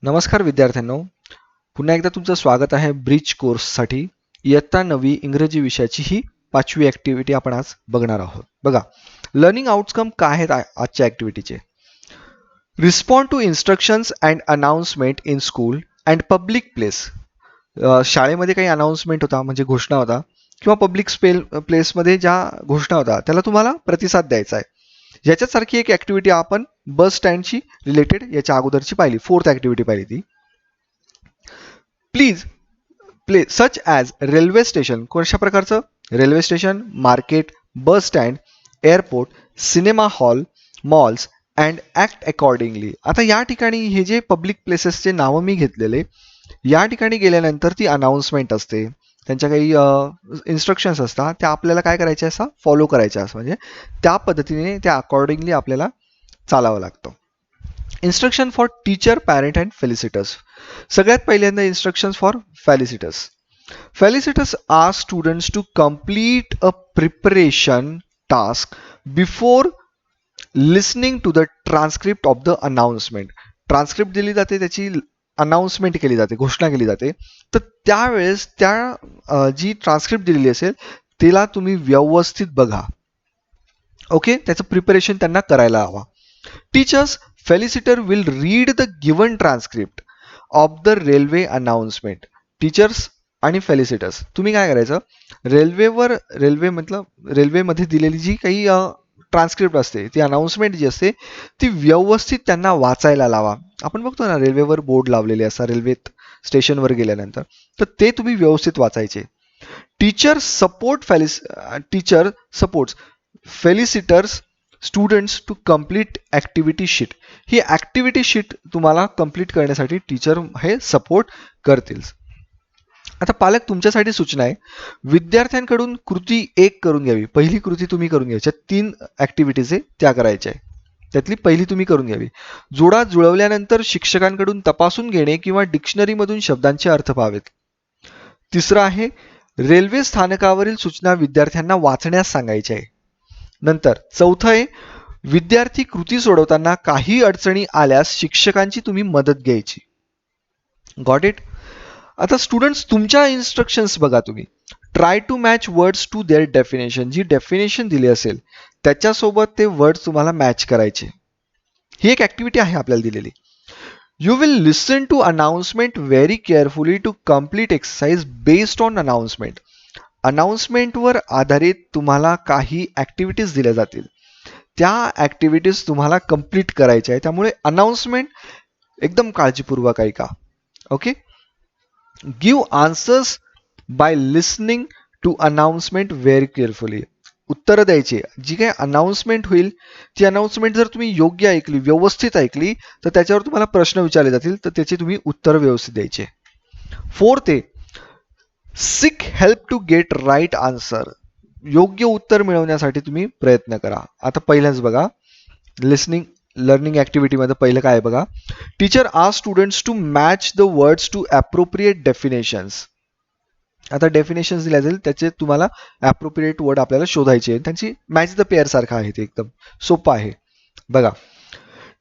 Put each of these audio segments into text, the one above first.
नमस्कार विद्यार्थ्यांनो, पुन्हा एकदा तुमचं स्वागत आहे ब्रिज कोर्ससाठी. इयत्ता 9वी इंग्रजी विषयाची ही 5वी ॲक्टिव्हिटी आपण आज बघणार आहोत. बघा, लर्निंग आउटकम काय आहेत आजच्या ॲक्टिव्हिटीचे. Respond to instructions and announcement in school and public place. शाळेमध्ये काही अनाउन्समेंट होता म्हणजे घोषणा होता किंवा पब्लिक प्लेसमध्ये ज्या घोषणा होता त्याला तुम्हाला प्रतिसाद द्यायचा आहे. याच्यासारखी एक ॲक्टिव्हिटी आपण बस स्टँडशी रिलेटेड याच्या अगोदरची पाहिली, 4th ॲक्टिव्हिटी पाहिली ती. Please play such as railway station. कशा प्रकारचं? Railway station, market, bus stand, airport, cinema hall, malls and act accordingly. आता या ठिकाणी हे जे पब्लिक प्लेसेसचे नावं मी घेतलेले, या ठिकाणी गेल्यानंतर ती अनाउन्समेंट असते, त्यांच्या काही इन्स्ट्रक्शन्स असतात, त्या आपल्याला काय करायच्या असं फॉलो करायच्या असं, म्हणजे त्या पद्धतीने त्या अकॉर्डिंगली आपल्याला चालावं लागतं. Instruction for teacher, parent and facilitators. सगळ्यात पहिल्यांदा instructions for facilitators. Facilitators are students to complete a preparation task before listening to the transcript of the announcement. Transcript दिली जाते, त्याची अनाउन्समेंट केली जाते, घोषणा केली जाते. तर त्यावेळेस त्या जी ट्रान्सक्रिप्ट दिलेली असेल तिला तुम्ही व्यवस्थित बघा. ओके, त्याचं प्रिपरेशन त्यांना करायला हवा. Teachers facilitator will read the given transcript of the railway announcement. Teachers आणि फेलिसिटर्स तुम्ही काय करायचं, रेल्वेमध्ये दिलेली जी काही ट्रान्सक्रिप्ट असते, ती अनाउन्समेंट जी असते ती व्यवस्थित त्यांना वाचायला लावा. आपण बघतो ना, रेल्वेवर बोर्ड लावलेले असतात रेल्वे स्टेशनवर गेल्यानंतर, तर ते तुम्ही व्यवस्थित वाचायचे. Teacher supports facilitators students to complete activity sheet. ही ॲक्टिव्हिटी शीट तुम्हाला कम्प्लीट करण्यासाठी टीचर हे सपोर्ट करतील. आता पालक तुमच्यासाठी सूचना आहे, विद्यार्थ्यांकडून कृती 1 करून घ्यावी. पहिली कृती तुम्ही करून घ्यायच्या. 3 ॲक्टिव्हिटीज आहे त्या करायच्या आहे, त्यातली पहिली तुम्ही करून घ्यावी. जोडा जुळवल्यानंतर शिक्षकांकडून तपासून घेणे किंवा डिक्शनरीमधून शब्दांचे अर्थ पाहावेत. तिसरं आहे, रेल्वे स्थानकावरील सूचना विद्यार्थ्यांना वाचण्यास सांगायच्या आहे. नंतर चौथं आहे, विद्यार्थी कृती सोडवताना काही अडचणी आल्यास शिक्षकांची तुम्ही मदत घ्यायची. Got it. आता स्टुडंट्स तुमच्या इन्स्ट्रक्शन्स बघा तुम्ही. Try to match words to their definition. जी डेफिनेशन दिली असेल त्याच्यासोबत ते वर्ड्स तुम्हाला मॅच करायचे. ही एक ॲक्टिव्हिटी आहे आपल्याला दिलेली. You will listen to announcement very carefully to complete exercise based on announcement. अनाउन्समेंटवर आधारित तुम्हाला काही ॲक्टिव्हिटीज दिल्या जातील, त्या ॲक्टिव्हिटीज तुम्हाला कम्प्लीट करायच्या आहे. त्यामुळे अनाउन्समेंट एकदम काळजीपूर्वक ऐका. Okay. Give answers by listening to announcement very carefully. उत्तरं द्यायची. जी काही अनाउन्समेंट होईल ती अनाउन्समेंट जर तुम्ही योग्य ऐकली, व्यवस्थित ऐकली, तर त्याच्यावर तुम्हाला प्रश्न विचारले जातील, तर त्याची तुम्ही उत्तरं व्यवस्थित द्यायचे. 4th आहे, seek help to get right answer. योग्य उत्तर मिळवण्यासाठी तुम्ही प्रयत्न करा. आता पहिल्याच बघा, लिसनिंग लर्निंग ॲक्टिव्हिटीमध्ये पहिलं काय आहे बघा. Teacher ask students to match the words to appropriate definitions. आता डेफिनेशन्स दिल्या जाईल, त्याचे तुम्हाला ॲप्रोप्रिएट वर्ड आपल्याला शोधायचे. त्यांची मॅच द पेअर सारखं आहे, ते एकदम सोपं आहे. बघा,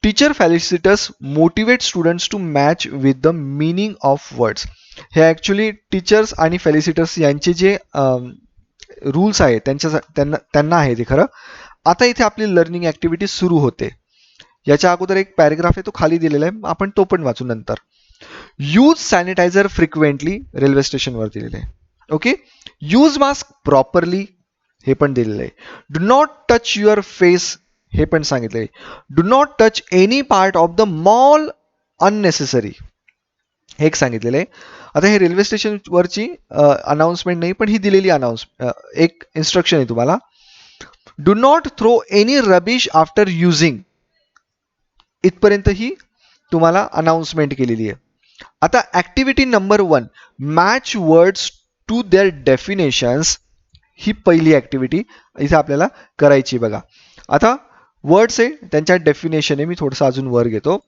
teacher facilitators motivate students to match with the meaning of words. हे ॲक्च्युली टीचर्स आणि फेलिसिटर्स यांचे जे रूल्स आहेत त्यांना आहे ते खरं. आता इथे आपली लर्निंग ॲक्टिव्हिटी सुरू होते. याच्या अगोदर एक पॅरेग्राफ आहे, तो खाली दिलेला आहे, आपण तो पण वाचू नंतर. Use sanitiser frequently. रेल्वे स्टेशनवर दिलेलं आहे. ओके. यूज मास्क प्रॉपरली, हे पण दिलेलं आहे. Do not touch your face, हे पण सांगितलंय. Do not touch any part of the mall unnecessary, हे एक सांगितलेलं आहे. आता हे रेल्वे स्टेशनवरची अनाउन्समेंट नाही, पण ही दिलेली एक इन्स्ट्रक्शन आहे तुम्हाला. Do not throw any rubbish after using. इथपर्यंत ही तुम्हाला अनाउन्समेंट केलेली आहे. आता activity number 1, match words to their definitions. ही पहिली ॲक्टिव्हिटी इथे आपल्याला करायची. बघा, आता वर्ड्स आहे, त्यांच्या डेफिनेशन आहे, मी थोडंसं अजून वर घेतो.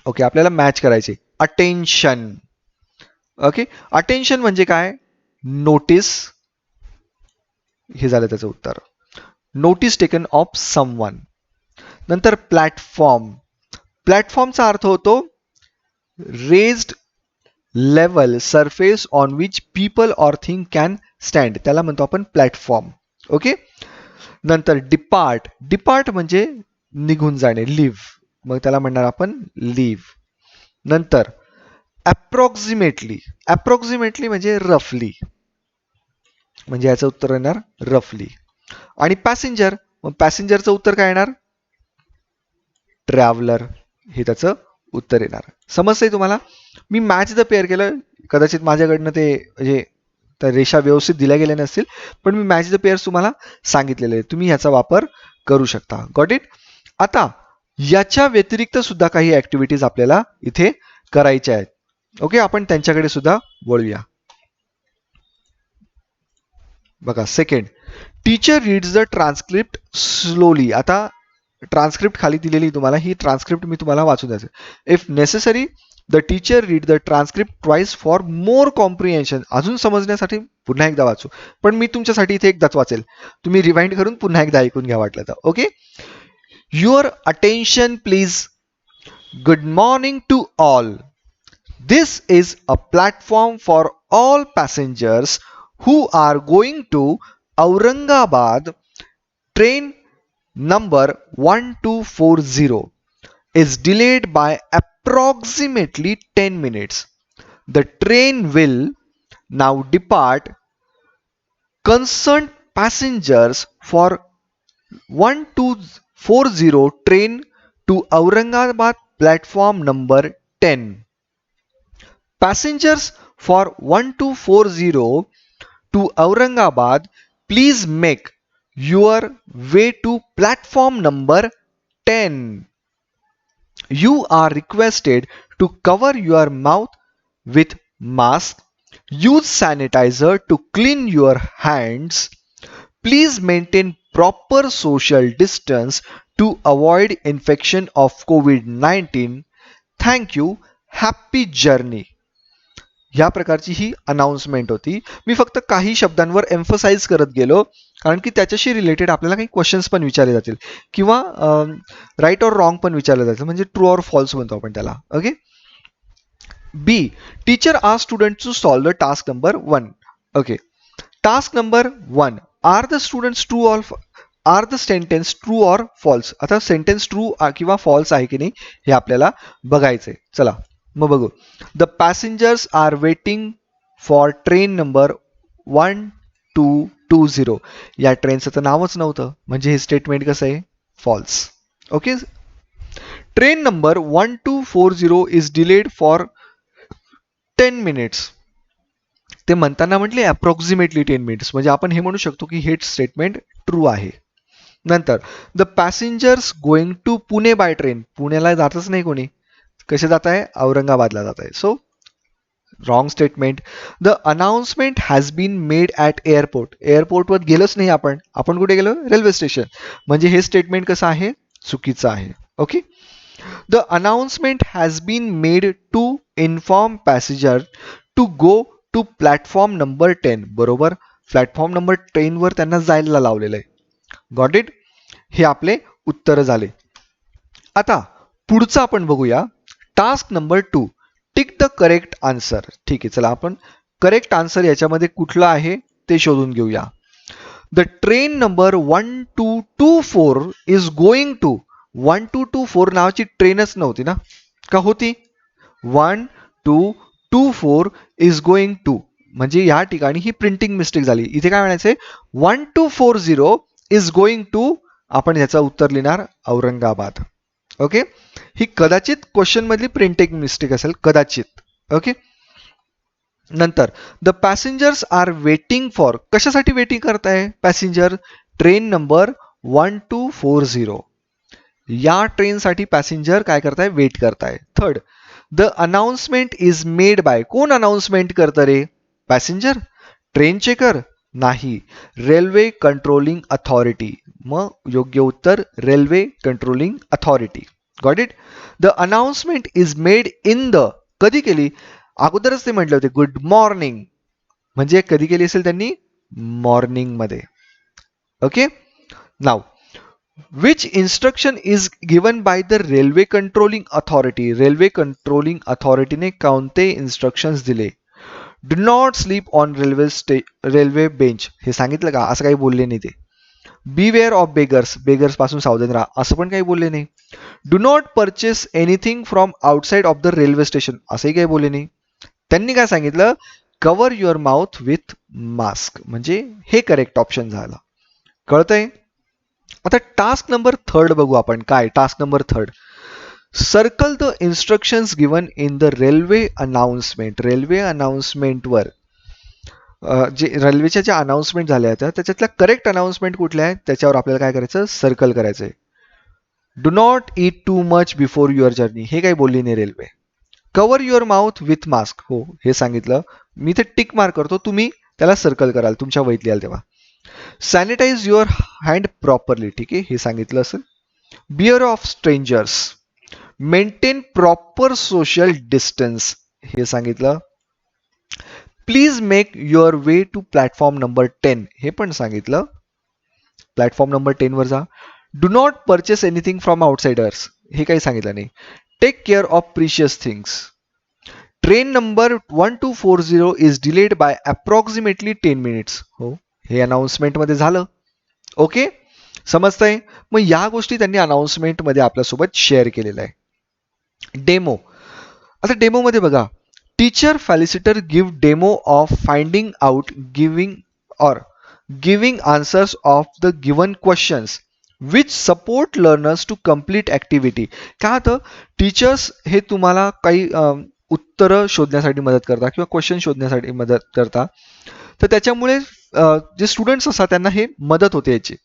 ओके, आपल्याला मॅच करायचे. अटेन्शन. ओके, अटेन्शन म्हणजे काय? नोटीस. हे झालं त्याचं उत्तर. Notice taken of someone. नंतर प्लॅटफॉर्म. प्लॅटफॉर्मचा अर्थ होतो raised level surface on which people or thing can stand, त्याला म्हणतो आपण प्लॅटफॉर्म. ओके. नंतर डिपार्ट, डिपार्ट म्हणजे निघून जाणे, लिव्ह, मग त्याला म्हणणार आपण लिव्ह. नंतर अप्रॉक्सिमेटली, अप्रॉक्सिमेटली म्हणजे रफली, म्हणजे याचं उत्तर येणार रफली. आणि पॅसेंजर, मग पॅसेंजरचं उत्तर काय येणार? ट्रॅव्हलर, हे त्याचं उत्तर येणार. समजतंय तुम्हाला? मी मॅच द पेअर केलं, कदाचित माझ्याकडनं ते म्हणजे त्या रेषा व्यवस्थित दिल्या गेल्या नसतील, पण मी मॅच द पेअर्स तुम्हाला सांगितलेले आहे, तुम्ही ह्याचा वापर करू शकता. Got it? आता याच्या व्यतिरिक्त सुद्धा काही ऍक्टिव्हिटीज आपल्याला इथे करायच्या आहेत. ओके, आपण त्यांच्याकडे सुद्धा वळूया. बघा, second, teacher reads the transcript slowly. आता ट्रान्सक्रिप्ट खाली दिलेली तुम्हाला, ही ट्रान्सक्रिप्ट मी तुम्हाला वाचून द्यायचं. If necessary the teacher read the transcript twice for more comprehension. अजून समजण्यासाठी पुन्हा एकदा वाचू, पण मी तुमच्यासाठी इथे एकदाच वाचेल, तुम्ही रिवाइंड करून पुन्हा एकदा ऐकून घ्या वाटलं तर. Okay. Your attention please. Good morning to all. This is a platform for all passengers who are going to Aurangabad. Train number 1240 is delayed by approximately 10 minutes. The train will now depart. Concerned passengers for 1240 train to Aurangabad platform number 10. Passengers for 1240 to Aurangabad, please make your way to platform number 10. You are requested to cover your mouth with mask. Use sanitizer to clean your hands. Please maintain proper social distance to avoid infection of COVID-19. Thank you. Happy journey. ह्या प्रकारची ही announcement होती. मी फक्त काही शब्दांवर emphasise करत गेलो, कारण की त्याच्याशी रिलेटेड आपल्याला काही क्वेश्चन्स पण विचारले जातील, किंवा राईट ऑर रॉंग पण विचारले जातील, म्हणजे ट्रू ऑर फॉल्स म्हणतो आपण त्याला. Okay. B, teacher are student to solve the task number 1. Okay. Task number 1, are the students true or, are the sentence true or false. आता सेंटेन्स ट्रू किंवा false आहे की नाही हे आपल्याला बघायचंय. चला मग बघू. The passengers are waiting for train number 1220. या ट्रेनचं तर नावच नव्हतं, म्हणजे हे स्टेटमेंट कसं आहे? False. Okay. Train number 1240 is delayed for 10 minutes. ते म्हणताना म्हटले अप्रॉक्सिमेटली 10 मिनिट्स, म्हणजे आपण हे म्हणू शकतो की हे स्टेटमेंट ट्रू आहे. नंतर the passengers going to Pune by train. पुण्याला जातच नाही कोणी, कसे जात आहे? औरंगाबादला जात आहे. So wrong statement. The announcement has been made at airport. एअरपोर्टवर गेलोच नाही आपण, आपण कुठे गेलो? रेल्वे स्टेशन, म्हणजे हे स्टेटमेंट कसं आहे? चुकीचं आहे. Okay. The announcement has been made to inform passenger to go to platform number 10. बरोबर, प्लॅटफॉर्म नंबर 10 वर त्यांना जायला लावलेलं आहे. Got it? हे आपले उत्तर झाले. आता पुढचं आपण बघूया. Task number 2, tick the correct answer. ठीक आहे, चला आपण करेक्ट आन्सर याच्यामध्ये कुठलं आहे ते शोधून घेऊया. The train number 1224 is going to. 1224 नावाची ट्रेनच नव्हती ना, का होती? 1224 इज गोइंग टू, म्हणजे या ठिकाणी ही प्रिंटिंग मिस्टेक झाली. इथे काय म्हणायचंय? 1240 इज गोइंग टू, आपण याचं उत्तर लिहिणार औरंगाबाद. ओके. ही कदाचित क्वेश्चन मधली प्रिंटिंग मिस्टेक असेल, कदाचित. ओके. नंतर the passengers are waiting for. कशासाठी वेटिंग करताय पॅसेंजर? Train number 1240. या ट्रेनसाठी पॅसेंजर काय करताय? वेट करताय. Third, the announcement is made by. कोण अनाउन्समेंट करतं रे? पॅसेंजर? Train checker? नाही, रेल्वे कंट्रोलिंग अथॉरिटी. मग योग्य उत्तर railway controlling authority. Got it? The announcement is made in the. कधी केली? अगोदरच ते म्हटले होते गुड मॉर्निंग, म्हणजे कधी केली असेल त्यांनी? मॉर्निंग मध्ये. ओके. नाव Which instruction is given by the railway controlling authority? Railway controlling अथॉरिटीने कोणते इन्स्ट्रक्शन्स दिले? Do not sleep on railway bench हे सांगितलं का? असं काही बोलले नाही ते. बीवेअर ऑफ बेगर्स, बेगर्स पासून सावधान राहा असं पण काही बोलले नाही. Do not purchase anything from outside of the railway station असंही काही बोलले नाही. त्यांनी काय सांगितलं? Cover your mouth with mask. म्हणजे हे करेक्ट ऑप्शन झालं. कळतंय? आता टास्क नंबर 3 बघू आपण. काय task number 3? Circle the instructions given in the railway announcement. Railway अनाउन्समेंटवर जे रेल्वेच्या ज्या अनाउन्समेंट झाल्या होत्या त्याच्यातल्या करेक्ट अनाउन्समेंट कुठल्या आहेत त्याच्यावर आपल्याला काय करायचं? सर्कल करायचं आहे. Do not eat too much before your journey हे काही बोलली नाही railway. Cover your mouth with mask हो हे सांगितलं. मी ते टिक मार्क करतो, तुम्ही त्याला सर्कल कराल तुमच्या वहीत लिहाल तेव्हा. सॅनिटाईज युअर हँड प्रॉपरली ठीक आहे हे सांगितलं असेल. Beware of strangers, maintain proper social distance हे सांगितलं. Please make your way to platform number 10 हे पण सांगितलं. प्लॅटफॉर्म नंबर 10 वर जा. Do not purchase anything from outsiders हे काही सांगितलं नाही. Take care of precious things. Train number 1240 is delayed by approximately 10 minutes हो हे अनाउन्समेंटमध्ये झालं. ओके समजतंय? मग या गोष्टी त्यांनी अनाउन्समेंटमध्ये आपल्यासोबत शेअर केलेल्या आहे. डेमो. आता डेमोमध्ये बघा, teacher facilitator give demo of finding out giving answers of the given questions which support learners to complete activity. काय होतं? टीचर्स हे तुम्हाला काही उत्तरं शोधण्यासाठी मदत करतात किंवा क्वेश्चन शोधण्यासाठी मदत करतात. तर त्याच्यामुळे जे स्टुडंट्स असतात त्यांना हे मदत होते याची.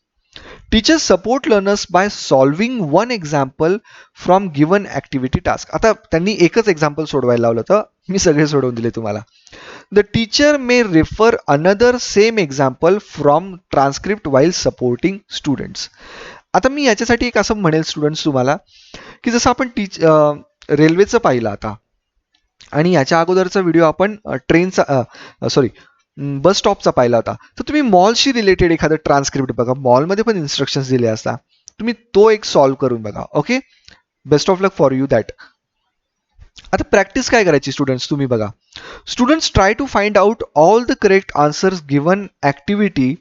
Teachers support learners by solving one example from given activity task. आता त्यांनी एकच एक्झाम्पल सोडवायला लावलं होतं, मी सगळे सोडवून दिले तुम्हाला. The teacher may refer another same example from transcript while supporting students. आता मी याच्यासाठी एक असं म्हणेल स्टुडंट्स तुम्हाला की जसं आपण रेल्वेचं पाहिलं आता आणि याच्या अगोदरचा व्हिडिओ आपण ट्रेनचा बस स्टॉपचा पाहिला होता. तर तुम्ही मॉलशी रिलेटेड एखादं ट्रान्सक्रिप्ट बघा, मॉलमध्ये पण इन्स्ट्रक्शन्स दिले असतात, तुम्ही तो एक सॉल्व्ह करून बघा. Okay, best of luck for you that. आता प्रॅक्टिस काय करायची स्टुडंट्स तुम्ही बघा. Students try to find out all the correct answers given activity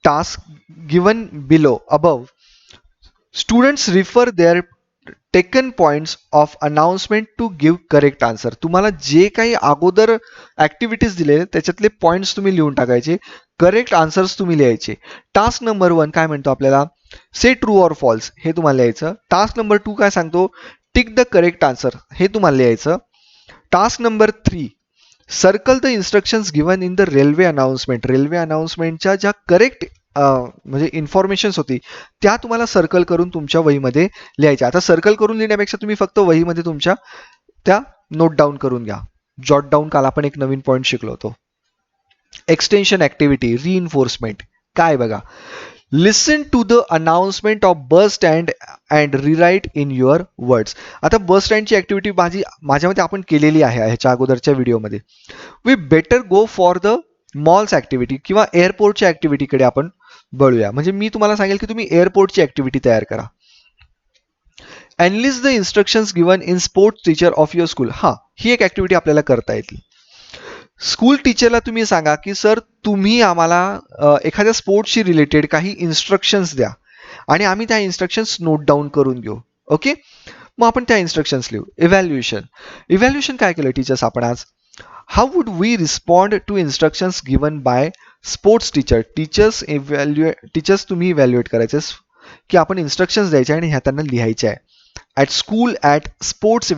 task given below above. Students refer their taken points of announcement to give correct answer. तुम्हाला जे काही अगोदर activities दिले त्याच्यातले पॉईंट्स तुम्ही लिहून टाकायचे, करेक्ट आन्सर्स तुम्ही लिहायचे. टास्क नंबर 1 काय म्हणतो आपल्याला? से ट्रू ऑर फॉल्स हे तुम्हाला लिहायचं. टास्क नंबर 2 काय सांगतो? टिक द करेक्ट आन्सर हे तुम्हाला लिहायचं. Task number 3 circle the instructions given in the railway announcement. Railway अनाउन्समेंटच्या ज्या करेक्ट म्हणजे इन्फॉर्मेशन्स होती त्या तुम्हाला सर्कल करून तुमच्या वहीमध्ये लिहायच्या. आता सर्कल करून लिहिण्यापेक्षा तुम्ही फक्त वहीमध्ये तुमच्या त्या नोट डाऊन करून घ्या. जॉट डाऊन काल आपण एक नवीन पॉईंट शिकलो होतो. एक्सटेन्शन ॲक्टिव्हिटी रिइन्फोर्समेंट काय बघा. Listen to the announcement of bus stand and rewrite in your words. आता बस स्टँडची ॲक्टिव्हिटी माझ्यामध्ये आपण केलेली आहे ह्याच्या अगोदरच्या व्हिडिओमध्ये. We better go for the malls activity किंवा एअरपोर्टच्या ॲक्टिव्हिटीकडे आपण बळूया. म्हणजे मी तुम्हाला सांगेल की तुम्ही एअरपोर्टची ॲक्टिव्हिटी तयार करा. Analyst the instructions given in sports teacher of your school. हां, ही एक ॲक्टिव्हिटी आपल्याला करता येईल. स्कूल टीचरला तुम्ही सांगा की सर तुम्ही आम्हाला एखाद्या स्पोर्ट्सशी रिलेटेड काही इन्स्ट्रक्शन्स द्या आणि आम्ही त्या इन्स्ट्रक्शन्स नोट डाऊन करून घेऊ. ओके, मग आपण त्या इन्स्ट्रक्शन्स लिहू. इव्हॅल्युएशन काय केलं टीचर्स आपण आज? How would we respond to instructions given by sports teacher. Teachers तुम्ही इव्हॅल्युएट करायचे की आपण इन्स्ट्रक्शन्स द्यायचे आणि ह्या त्यांना लिहायचे आहे. At school at sports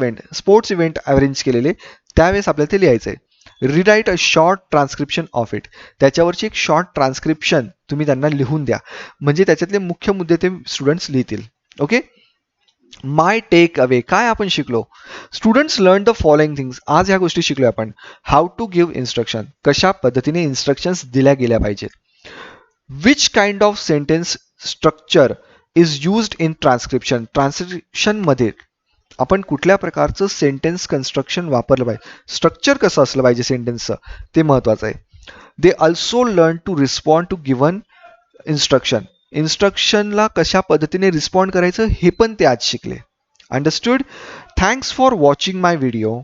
event arrange केलेले त्यावेळेस आपल्याला ते लिहायचं आहे. Rewrite a short transcription of it. त्याच्यावरची एक शॉर्ट ट्रान्स्क्रिप्शन तुम्ही त्यांना लिहून द्या म्हणजे त्याच्यातले मुख्य मुद्दे ते स्टुडंट्स लिहितील. ओके, माय टेक अवे काय आपण शिकलो? Students learn the following things. आज ह्या गोष्टी शिकलो आपण. हाऊ टू गिव्ह इन्स्ट्रक्शन, कशा पद्धतीने इन्स्ट्रक्शन्स दिल्या गेल्या पाहिजेत. Which kind of sentence structure is used in transcription. ट्रान्स्क्रिप्शनमध्ये आपण कुठल्या प्रकारचं सेंटेन्स कन्स्ट्रक्शन वापरलं पाहिजे, स्ट्रक्चर कसं असलं पाहिजे सेंटेन्सचं ते महत्त्वाचं आहे. They also learn to respond to given instruction. इन्स्ट्रक्शनला कशा पद्धतीने रिस्पॉन्ड करायचं हे पण ते आज शिकले. Understood? Thanks for watching my video.